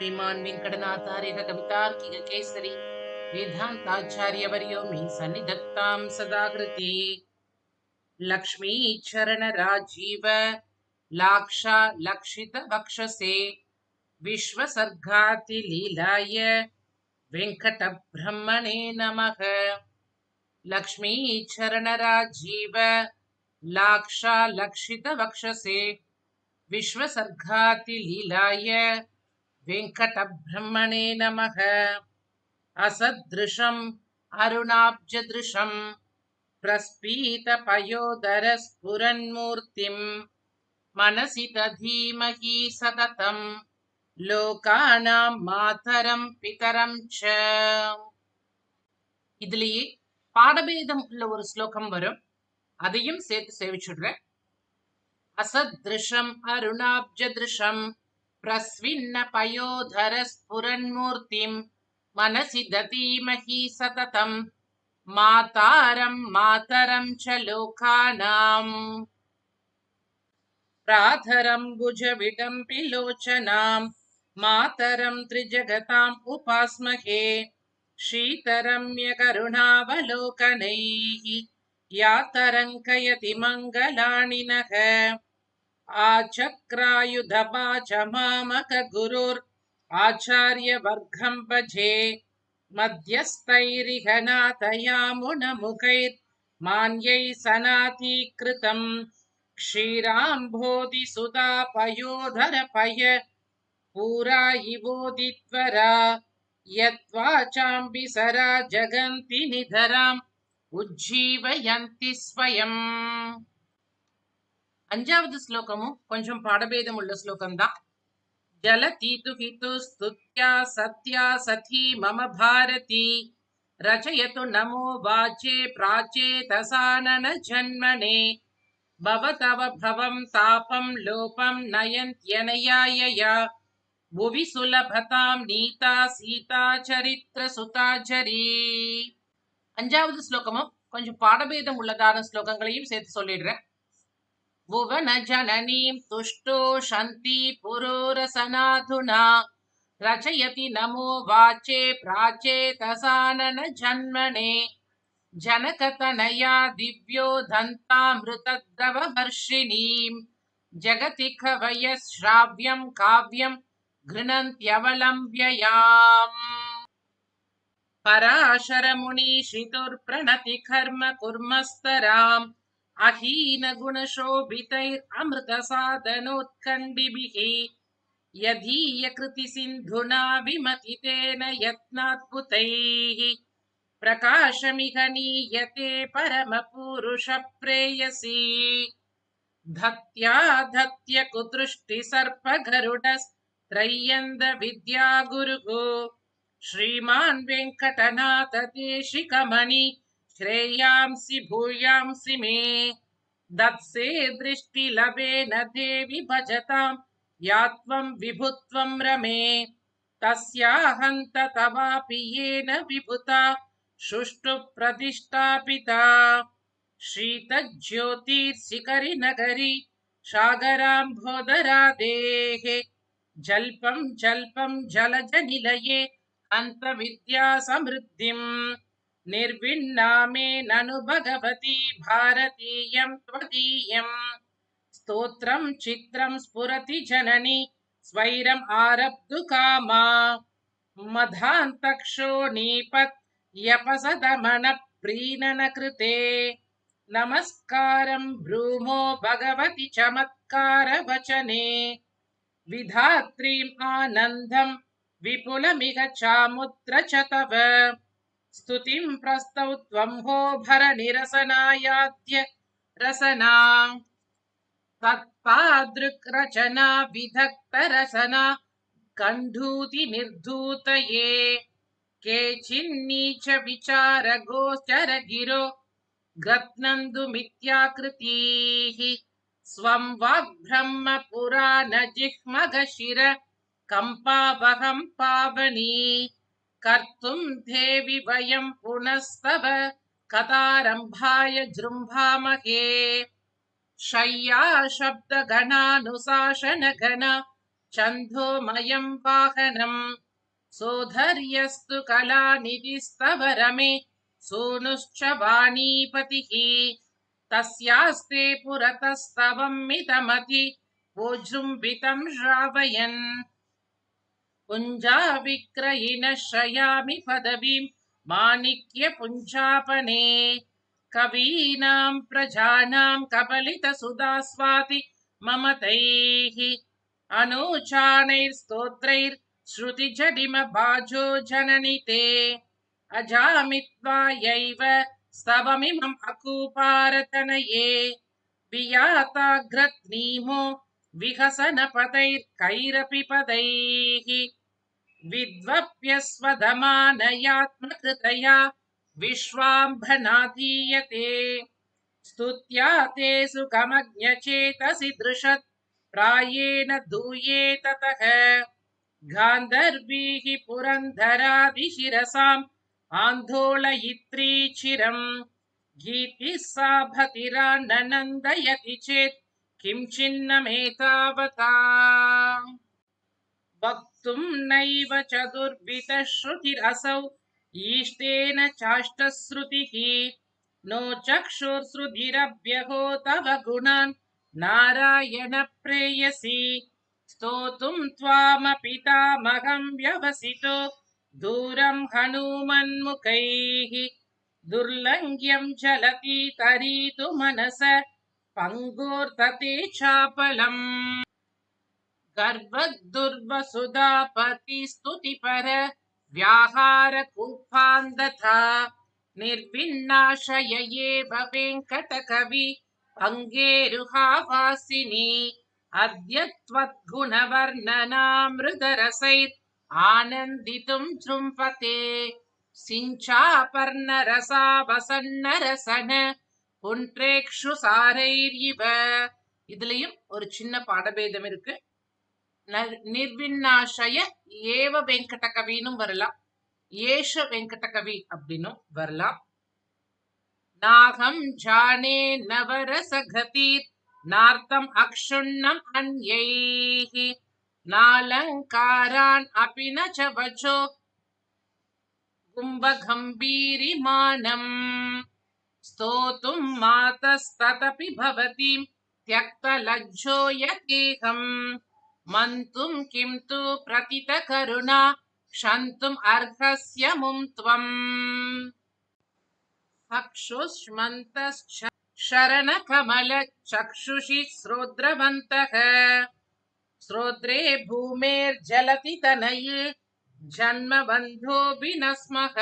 श्रीमान् वेङ्कटनाथार्यः कवितार्किक केसरी वेदान्ताचार्यवर्यो मे सन्निधत्तां सदा कृते। लक्ष्मीचरण राजीव लाक्षा लक्षित वक्षसे विश्वसर्गातिलीलाय वेङ्कटब्रह्मणे नमः। लक्ष्मीचरण राजीव लाक्षा लक्षित वक्षसे विश्वसर्गातिलीलाय वेङ्कटब्रह्मणे नमः। असदृशम् अरुणाब्जदृशम् प्रस्फीतपयोदरस्फुरन्मूर्तिम् मनसि दधीमहि सततम् लोकानां मातरं पितरं च। இதுலயே பாடபேதம் உள்ள ஒரு ஸ்லோகம் வரும், அதையும் சேர்த்து சேவிச்சுடுறேன். असदृशम् अरुणाब्जदृशम् प्रस्विन्न पयोधर स्फुरन्मूर्तिम् मनसि दधीमहि सततम् मातारं मातरं च लोकानाम्। प्रातरं भुजविडम्बि लोचनाम् मातरं त्रिजगताम् उपास्महे शीतरम्यकरुणावलोकनैः यातरङ्कयति मङ्गलानि नः। आचक्रायुधवाच गुरुर् आचार्यवर्गं भजे मध्यस्थैरिह नाथयामुनमुखैर् मान्यैः सनातीकृतम् क्षीराम्भोधिसुधापयोधरपय पूरायिवोदित्वरा यद्वाचाम्बिसरा जगन्ति निधराम् उज्जीवयन्ति स्वयम्. அஞ்சாவது ஸ்லோகமும் கொஞ்சம் பாடபேதம் உள்ள ஸ்லோகம்தான். ஜலதீது ஹிது ஸ்துத்யா சத்யா சதி மம பாரதி ரச்சயது நமோ வாச்சே பிராச்சேதசானன ஜன்மனே பவதவ பவம் தாபம் லோபம் நயன்த்யனயாயயா புவி சுலபதாம் நீதா சீதா சரித்திர சுதாச்சரி. அஞ்சாவது ஸ்லோகமும் கொஞ்சம் பாடபேதம் உள்ளதான ஸ்லோகங்களையும் சேர்த்து சொல்லிடுறேன். भुवन जननीं तुष्टो शन्ति पुरोरसनाधुना रचयति नमो वाचे प्राचेतसानन जन्मने जनकतनया दिव्यो दन्तामृतद्रववर्षिणीं जगति कवयः श्राव्यं काव्यं गृह्णन्त्यवलम्ब्ययाम्। पराशरमुनिश्रितुर्प्रणति कर्म कुर्मस्तराम् अहीन गुणशोभितैरमृतसाधनोत्कण्डिभिः यदीय कृति सिन्धुना विमतितेन यत्नाद्भुतैः प्रकाशमिह नीयते परमपुरुष प्रेयसी धत्या धत्य कुदृष्टि सर्प गरुडस्त्रय्यन्द विद्या गुरुः श्रीमान् वेङ्कटनाथ देशिकमणि श्रेयांसि भूयांसि मे दत्से दृष्टिलभेन देवि भजतां यात्वं विभुत्वं रमे तस्याहन्त तवापि येन विभुता सुष्ठु प्रतिष्ठापिता शीतज्योतिर्शिखरि नगरी सागराम्भोदरादेः जल्पं जल्पं जलजनिलये अन्तविद्या समृद्धिम् निर्विन्नामे ननु भगवती भारतीयं त्वदीयम् स्तोत्रं चित्रं स्फुरति जननी स्वैरम् आरब्धु कामा मधान्तक्षो नीपत् यपसदमन प्रीणन कृते नमस्कारं ब्रूमो भगवति चमत्कार वचने विधात्रीम् आनन्दं विपुलमिह चामुत्र च तव स्तुतिं प्रस्तौत्वं हो भरनिरसनायाद्य रसना तत्पादृक् रचना विधक्त रसना कण्ढूति निर्धूतये केचिन्नीच विचार गोचर गिरो गत्नन्दु मिथ्याकृतीः स्वं वाग्ब्रह्म पुराण जिह्मगशिर कम्पावहं पावनी कर्तुं देवि वयं पुनस्तव कथारम्भाय जृम्भामहे शय्या शब्दगणानुशासनगण छन्दोमयं वाहनम् सोधर्यस्तु कलानिधिस्तव रमे सोनुश्च वाणीपतिः तस्यास्ते पुरतस्तवं मितमति वोजृम्भितं श्रावयन् पुञ्जाविक्रयिणः शयामि पदवीं माणिक्यपुञ्जापने कवीनां प्रजानां कबलितसुधास्वाति ममतैः अनुचानैर्स्तोत्रैर्श्रुतिजडिमबाजो जननि ते अजामित्वायैव स्तवमिमम् अकूपारतनये वियाताग्रत्नीमो विहसनपदैर्कैरपि पदैः विद्वप्यस्वधमानयात्मकृतया विश्वाम्भनाधीयते स्तुत्या ते सुखमज्ञचेतसि दृशत् प्रायेण दूये ततः गान्धर्वीः पुरन्दरादिशिरसाम् आन्दोलयित्री चिरम् गीतिः सा भतिरान्ननन्दयति चेत् किं चिन्नमेतावता वक्तुं नैव चतुर्विधः श्रुतिरसौ ईष्टेन चाष्टश्रुतिः नो चक्षुर्श्रुतिरभ्यहो तव गुणान् नारायण प्रेयसी स्तोतुं त्वामपि तामहं व्यवसितो दूरं हनूमन्मुखैः दुर्लङ्घ्यं चलति तरीतु मनस पङ्गोर्तते चापलम् गर्भदुर्वसुधापतिस्तुतिपर व्याहारकूपान्दथा निर्विन्नाशय एव वेङ्कटकवि अङ्गेरुहावासिनी अद्य त्वद्गुणवर्णनामृतरसैर् आनन्दितुं जृम्भते सिञ्चापर्णरसावसन्नरसन புன்றேக்ஷுசாரைரிவ. இதுலயும் ஒரு சின்ன பாடபேதம் இருக்கு. நிர்வின்னாஷய ஏவ வெங்கடகவினும் வரலாம், ஏஷ வெங்கடகவி அப்படின்னும் வரலாம். நாகம் ஜானே நவரசகதீர் நார்த்தம் அக்ஷுண்ணம் அன்யைஹி நாலங்காரான் அபி ந ச வச்சோ கும்பகம்பீரிமானம் स्तोतुं मातस्ततपि भवतीं त्यक्तलज्जो यतेहम् मन्तुं किं तु प्रतितकरुणा क्षन्तुम् अर्हस्य मुं त्वम् चक्षुष्मन्तश्च शरणकमलचक्षुषि श्रोद्रवन्तः श्रोद्रे भूमेर्जलति तनये जन्मबन्धोऽपि न स्मः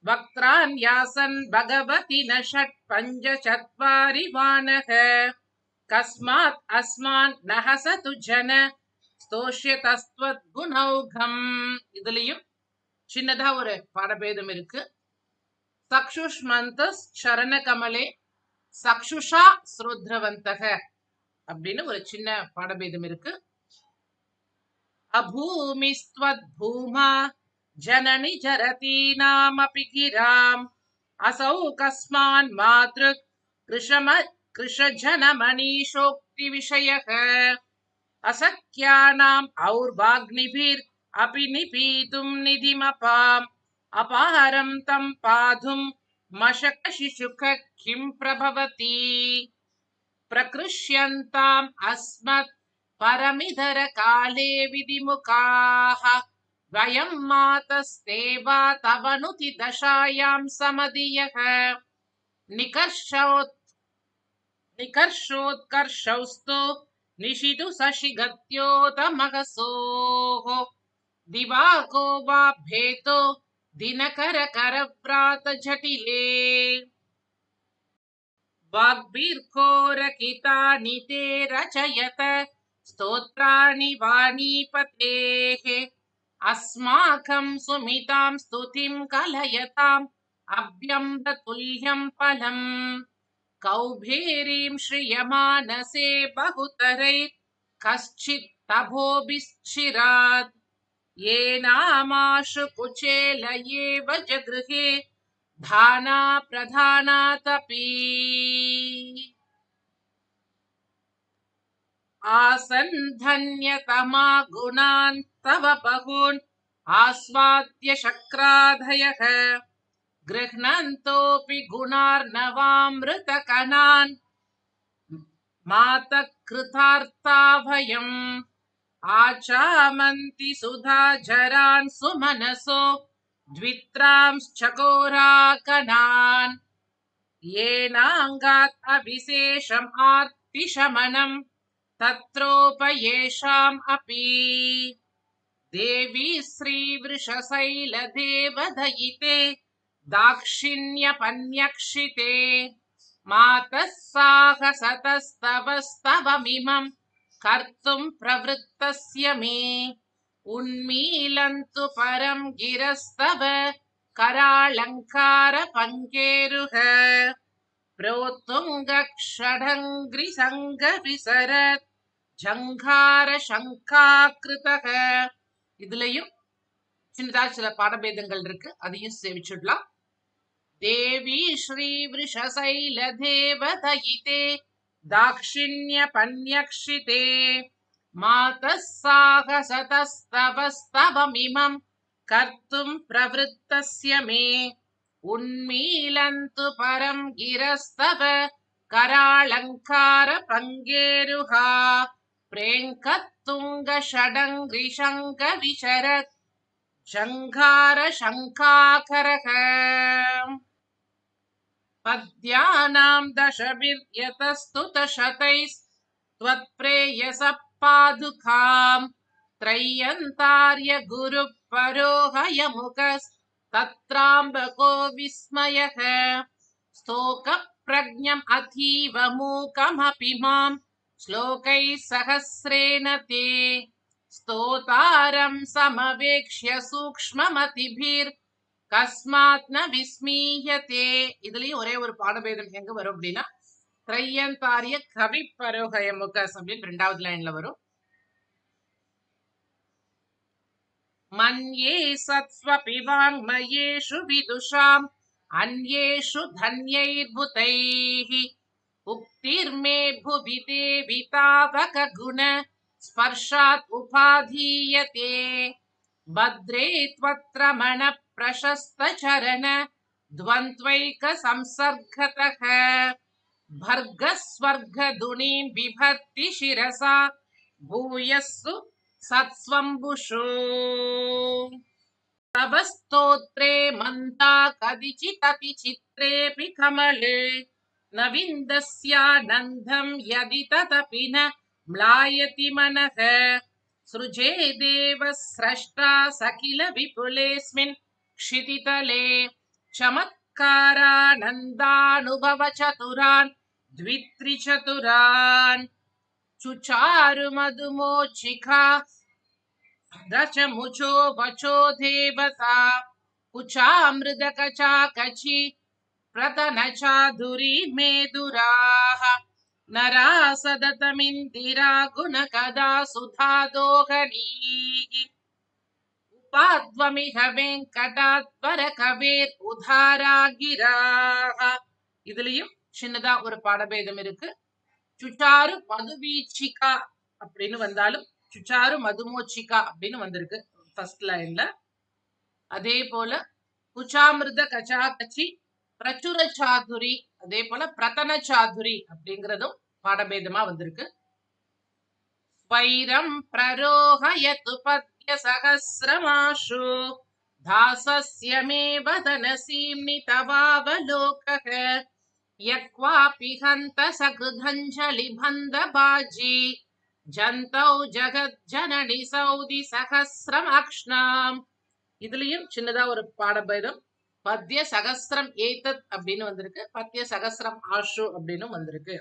वक्त्रान्यासन् भगवति न षट् पञ्च चत्वारि वानः कस्मात् अस्मान् न हसतु जन स्तोष्यतस्त्वद्गुणौघम्. இதுலயும் சின்னதா ஒரு பாடபேதம் இருக்கு. சக்ஷுஷ்மந்தஸ் சரணகமலே சக்ஷுஷா ஸ்ரோத்ரவந்தக அப்படின்னு ஒரு சின்ன பாடபேதம் இருக்கு. அபூமிஸ்த்வத்பூமா जननि जरतीनामपि गिराम् असौ कस्मान् मातृक् कृशजनमनीषोक्तिविषयः असख्यानाम् और्वाग्निभिर् अपि निपीतुं निधिमपाम् अपारं तं पाधुं मशकशिशुक किं प्रभवति प्रकृष्यन्ताम् अस्मत् परमिधर काले विधिमुखाः वयं मातस्तेवा तवनुति दशायां समधियः निकर्षोत्कर्षौस्तु निशितु शशिगत्योतमहसोः दिवाको वा भेतो दिनकर करव्रात जटिले वाग्भिर्घोरकितानि ते रचयत स्तोत्राणि वाणीपतेः अस्माकं सुमितां स्तुतिं कलयताम् अभ्यम्बतुल्यं फलम् कौभेरीं श्रियमानसे बहुतरैः कश्चित् तभोभिश्चिरात् येनामाशु कुचेलयेव जगृहे धाना प्रधानातपि. आसन् धन्यतमा गुणान् तव बहून् आस्वाद्य शक्राधयः गृह्णन्तोऽपि गुणार्णवामृतकणान् मातः कृतार्था भयम् आचामन्ति सुधाझरान् सुमनसो द्वित्रांश्चकोराकणान् येनाङ्गात् अविशेषम् आर्तिशमनम् तत्रोपयेषाम् अपि देवी श्रीवृषशैलदेवदयिते दाक्षिण्यपन्यक्षिते मातः साहसतस्तवस्तवमिमम् कर्तुम् प्रवृत्तस्य मे उन्मीलन्तु परम् गिरस्तव कराळङ्कारपङ्केरुह प्रोत्तुङ्गक्षडङ्ग्रिसङ्गविसरत् ஜங்கார சங்காகிருதக. இதுலயும் சின்னதா சில பாடபேதங்கள் இருக்கு, அதையும் சேவிச்சுடலாம். தேவி ஸ்ரீ விருஷசைல தேவதயிதே தாக்ஷிண்ய பன்யக்ஷிதே மாதஸ் சாகசதஸ்தவஸ்தவமிமம் கர்த்தும் பிரவருத்தஸ்ய மே உன்மீலந்து பரம் கிரஸ்தவ कराळङ्कार पङ्गेरुहा प्रेङ्कत्तुङ्ग षडङ्ग्रिशङ्क विचरत् शङ्घार शङ्काकरः पद्यानां दशभिर्यतस्तुतशतैस्त्वत्प्रेयसः पादुकाम् त्रय्यन्तार्य गुरुः परोहयमुखस्तत्राम्बको विस्मयः स्तोक प्रज्ञम् अतीव मूकमपि माम् श्लोकैः सहस्रेण ते स्तोतारम् समवेक्ष्य सूक्ष्ममतिभिर् कस्मात् न विस्मीयते. இதுலயும் ஒரே ஒரு பாடபேதம் எங்க வரும் அப்படின்னா, த்ரையந்தாரிய கவி பரோகய முகஸ் அப்படின்னு 2வது லைன்ல வரும். மன்யே சத்ஸ்வபி வாங்மயேஷு விதுஷாம் अन्येषु धन्यैर्भूतैः उक्तिर्मे भुवि देवि तावक गुण स्पर्शात् उपाधीयते भद्रे त्वत्रमण प्रशस्त चरण द्वन्द्वैक संसर्गतः भर्ग स्वर्ग दुनीं बिभर्ति शिरसा भूयस्सु सत्स्वम्बुषु तव स्तोत्रे मन्ता कदिचिदपि चित्रेऽपि कमले न विन्दस्यानन्दं यदि तदपि न म्लायति मनः सृजे देव स्रष्टा सकिल विपुलेऽस्मिन् क्षितितले चमत्कारानन्दानुभव चतुरान् द्वित्रिचतुरान् चुचारु मधुमोचिका रचमुचो वचो देवता कुचामृदकचा कचि प्रतनचाधुरी मेदुराः नरा सदतमिन्दिरा गुणकदा सुधादोहनीः उपाद्वमिह वेङ्कटात्वर कवेर् उधारा गिराः. இதுலயும் சின்னதா ஒரு பாடபேதம் இருக்கு. சுச்சாரு மதுவீச்சிகா அப்படின்னு வந்தாலும் சுச்சாரு மதுமோச்சிகா அப்படின்னு வந்திருக்கு ஃபர்ஸ்ட் லைன்ல. அதே போல குச்சாமிருத கச்சா கச்சி பிரச்சுர சாதுரி, அதே போல பிரதன சாதுரி அப்படிங்கிறதும் பாடபேதமா வந்திருக்கு. வைரம் பிரரோஹயது பத்ய சகஸ்ரமாஷு தாசஸ்ய மே வதனசீம்னி தவாவலோகः யக்வாபி ஹந்த சகிருதஞ்சலி பந்த பாஜி ஜந்தௌ ஜகத் ஜனனி சௌதி சகஸ்ரம் அக்ஷ்ணாம். இதுலயும் சின்னதா ஒரு பாடபேதம். பத்ய சகஸ்ரம் ஏதத் அப்படின்னு வந்திருக்கு, பத்ய சகஸ்ரம் ஆஷு அப்படின்னு வந்திருக்கு.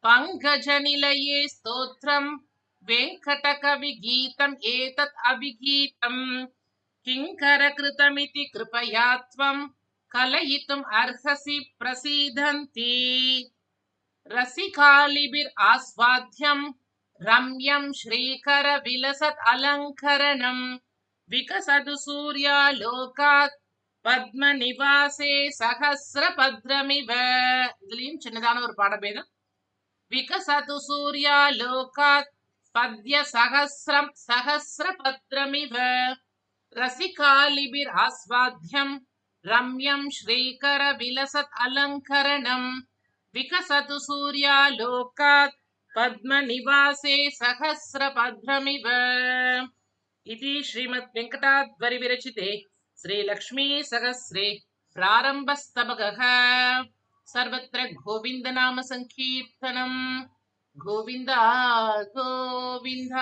பங்கஜ நிலையே ஸ்தோத்ரம் வெங்கட கவி கீதம் ஏதத் அபிகீதம் கிங்கர கிருதமிதி கிருபயாத்வம் கலயித்தும் அர்ஹசி பிரசீதந்தி ரசிகாலிபிர் ஆஸ்வாத்யம் ரம்யம் ஸ்ரீகர விலசத் அலங்கரணம் விகசது சூர்யாலோகாத் பத்ம நிவாசே சகஸ்ர பத்ரமிவ. இதுலயும் சின்னதான ஒரு பாடபேதம். विकसतु सूर्यालोकात् पद्य सहस्रं सहस्रपत्रमिव रसिकालिभिरास्वाद्यं रम्यं श्रीकरविलसत् अलङ्करणम् विकसतु सूर्यालोकात् पद्मनिवासे सहस्रपद्ममिव इति श्रीमद् वेङ्कटाद्वरि विरचिते श्रीलक्ष्मी सहस्रे प्रारम्भस्तबकः सर्वत्र गोविन्द नाम संकीर्तनम् गोविन्द गोविन्द।